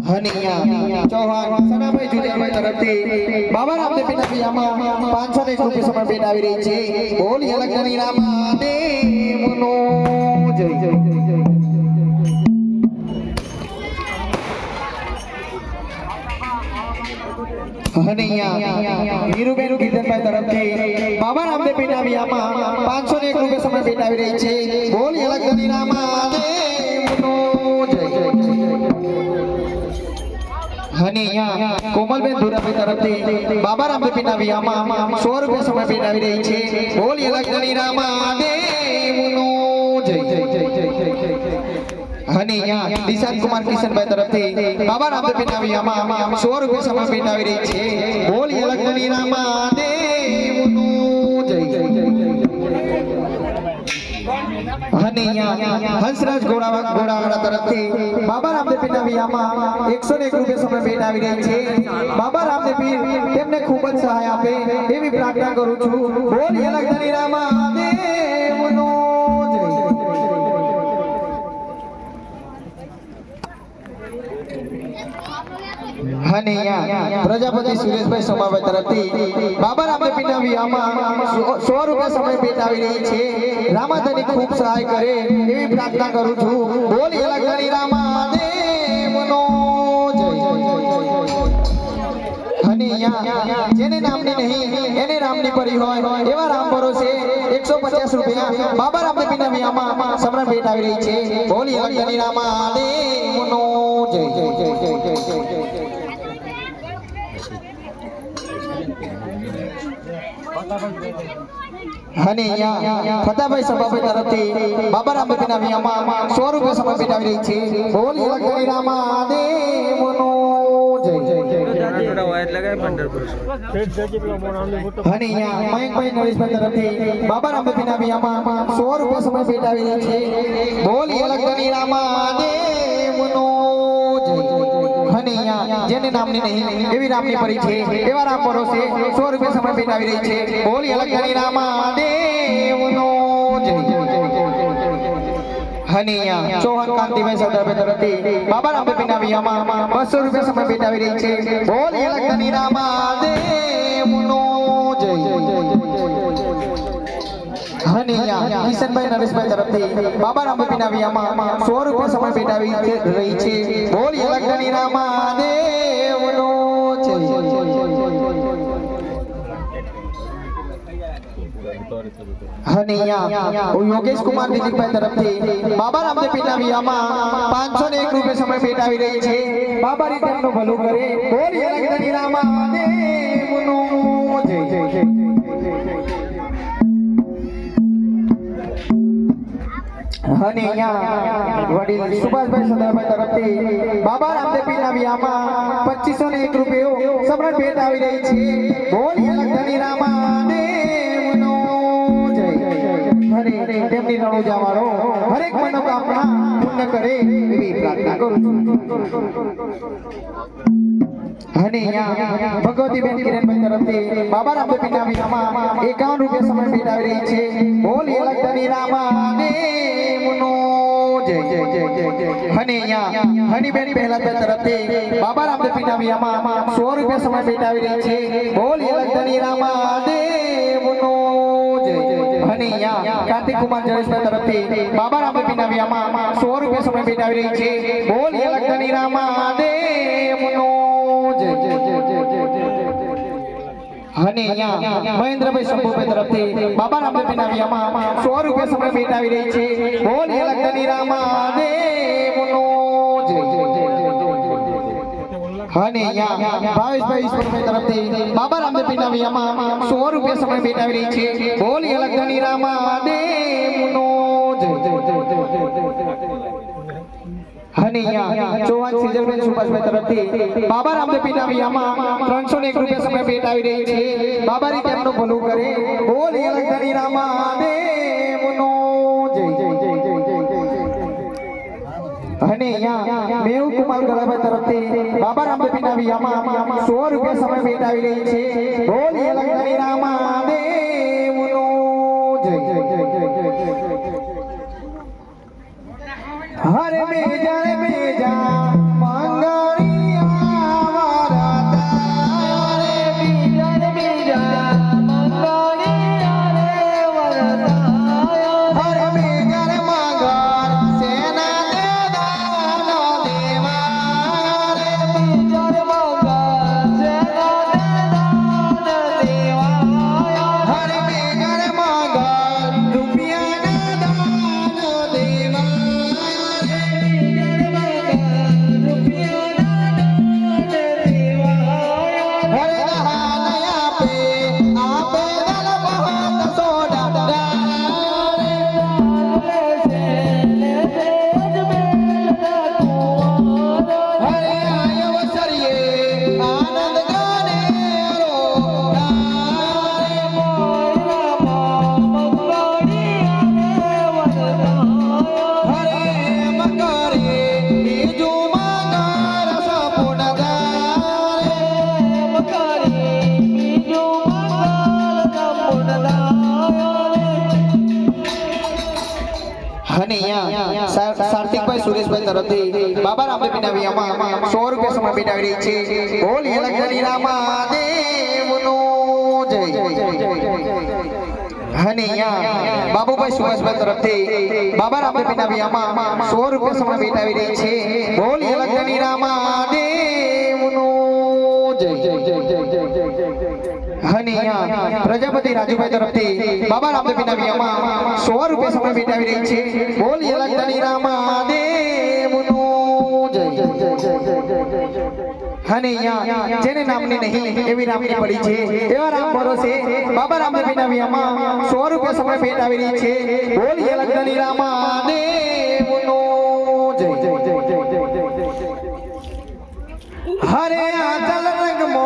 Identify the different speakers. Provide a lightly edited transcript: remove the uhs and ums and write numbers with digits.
Speaker 1: હનિયા ચૌહાણ સનાભાઈ જુલિયાભાઈ તરફથી બાબા રામદેવ પિતા પિયામાં 501 રૂપિયા સમય ભેટ આવી રહી છે. બોલી અલગની રામાદેવનો જય જય હનિયા વીરુબેન કીર્તનભાઈ તરફથી બાબા રામદેવ પિતા પિયામાં 501 રૂપિયા સમય ભેટ આવી રહી છે. બોલી અલગની રામાદેવનો જય જય હનિયા કોમલબેન ધુરાભાઈ તરફથી બાબા રામદેવ પિતા વિયામાં 100 રૂપિયા સમય ભેટ આવી રહી છે. બોલી અલગની રામાદેવનો જય જય હનિયા દિશાંત કુમાર કિશનભાઈ તરફથી બાબા રામદેવ પિતા વિયામાં 100 રૂપિયા સમય ભેટ આવી રહી છે. બોલી અલગની રામાદેવનો જય હનિયા હંસરાજ ગોળાવાળા તરફથી બાબા રામદેવ પિતા વિયામાં 101 રૂપિયા સમય ભેટ આવી રહી છે. બાબા રામદેવ પીર તેમને ખૂબ જ સહાય આપે એવી પ્રાર્થના કરું છું. બોલી અલગની રામાદેવનો હનિયા પ્રજાપતિ સુરેશભાઈ સોમાભાઈ તરફથી બાબા રામદેવ પિતા વિયામાં 100 રૂપિયા સમય ભેટ આવી રહી છે. રામાધની ખૂબ સહાય કરે એવી પ્રાર્થના કરું છું. બોલી અલગની રામાદેવનો જય હનિયા જેને નામની નહીં એને રામની પરી હોય એવા રામ ભરોસે 150 રૂપિયા બાબા રામદેવ પિતા વિયામાં સમરણ ભેટ આવી રહી છે. બોલી અલગની રામાદેવનો જય હનિયા ફતાભાઈ સભાભાઈ તરફથી બાબા રામદેવ પિતા વિયામાં 100 રૂપિયા સમય ભેટ આવી રહી છે. બોલી અલગની રામાદેવનો હનિયા મયંકભાઈ નરેશભાઈ તરફથી બાબા રામદેવ પિતા વિયામાં 100 રૂપિયા સમય ભેટ આવી રહી છે. બોલી અલગની રામાદેવનો હનિયા જેને નામની નહીં એવી રામની પરી છે એવા રામ ભરોસે 100 રૂપિયા સમય ભેટ આવી રહી છે. બોલી અલગની રામાદેવનો જય હનિયા ચૌહાણ કાંતિભાઈ સરદારભાઈ તરફથી બાબા રામદેવ પિતા વિયામાં 200 રૂપિયા સમય ભેટ આવી રહી છે. બોલી અલગની રામાદેવનો જય હનિયા કિશનભાઈ નરેશભાઈ તરફથી બાબા રામદેવ પિતા વિયામાં 100 રૂપિયા સમય ભેટ આવી રહી છે. બોલી અલગની રામાદેવનો જય હનિયા યોગેશ કુમાર દિલીપભાઈ તરફથી બાબા રામદેવ પિતા વિયામાં 501 રૂપિયા સમય ભેટ આવી રહી છે. બાબા રીતે એમનું ભલું કરે. બોલી અલગની રામાદેવનો જય હનિયા વડીલ સુભાષભાઈ સદાભાઈ તરફથી બાબા રામદેવ પિતા વિયામાં 2501 રૂપિયા સમરણ ભેટ આવી રહી છે. બોલી અલગની રામાદેવનો જય તેમની રણુજા વાળો હરેક મનોકામના પૂર્ણ કરે એવી પ્રાર્થના કરું છું અને અહીંયા ભગવતી બેન કિરણભાઈ તરફથી બાબા રામદેવ પીરના વિનામાં 51 રૂપિયા સમય ભેટ આવી રહી છે બોલી અલગની રામા દેવનો જય જય જય જય જય અને અહીંયા હનીબેન પહેલા તરફથી બાબા રામદેવ પીરના વિનામાં 100 રૂપિયા સમય ભેટ આવી રહી છે બોલી અલગની રામા દેવનો જય જય જય અને અહીંયા કાર્તિક કુમાર જયેશભાઈ તરફથી બાબા રામદેવ પીરના વિનામાં 100 રૂપિયા સમય ભેટ આવી રહી છે બોલી અલગની રામા દેવનો અને અહીંયા મહેન્દ્રભાઈ શંભુભાઈ તરફથી બાબા રામદેવ પીરના વિયામાં 100 રૂપિયા સમય ભેટ આવી રહી છે બોલી અલગની રામા દેવનો જય અને અહીંયા ભાવેશભાઈ ઈશ્વરભાઈ તરફથી બાબા રામદેવ પીરના વિયામાં 100 રૂપિયા સમય ભેટ આવી રહી છે બોલી અલગની રામા દેવનો જય અને અહીંયા ચૌહાણ સિજલબેન સુભાષભાઈ તરફથી બાબા રામદેવ પીરના વિયામાં 301 રૂપિયા સમય ભેટ આવી રહી છે બાબારી તેમનું ભલું કરે બોલી અલગની રામા દેવનો જય જય જય જય જય અને અહીંયા મેહુ કુમાર ગલાભાઈ તરફથી બાબા રામદેવ પીરના વિયામાં 100 રૂપિયા સમય ભેટ આવી રહી છે બોલી અલગની રામા દેવનો જય જય જય જય હરે મેજા મંગળિયા વરતા રે મેજા મંગળિયા રે વરતા હરે મેજા મંગળ સેના દે દાન દેવા રે મેજા મંગળ સેના દે દાન દેવા હરે મેજા મંગળ રૂપિયા દાન દેવા કાર્તિકભાઈ સુરેશભાઈ તરફથી બાબા રામદેવ પીરના વિયામાં 100 રૂપિયા સમય ભેટ આવી રહી છે બોલી અલગની રામા દેવનો જય અને અહીંયા બાબુભાઈ સુભાષભાઈ તરફથી બાબા રામદેવ પીરના વિયામાં 100 રૂપિયા સમય ભેટ આવી રહી છે બોલી અલગની રામા દેવનો જય જય જય જય જય અને અહીંયા પ્રજાપતિ રાજુભાઈ તરફથી બાબા રામદેવ પીરના વિયામાં 100 રૂપિયા સમય ભેટ આવી રહી છે બોલી અલગની રામા દેવનો જય જય જય અને અહીંયા જેને નામની નહીં એવી રામની પડી છે એવા રામ ભરોસે બાબા રામદેવ પીરના વિયામાં 100 રૂપિયા સમય ભેટ આવી રહી છે બોલી અલગની રામા દેવનો જય જય જય જય હરે આચલ રંગ મો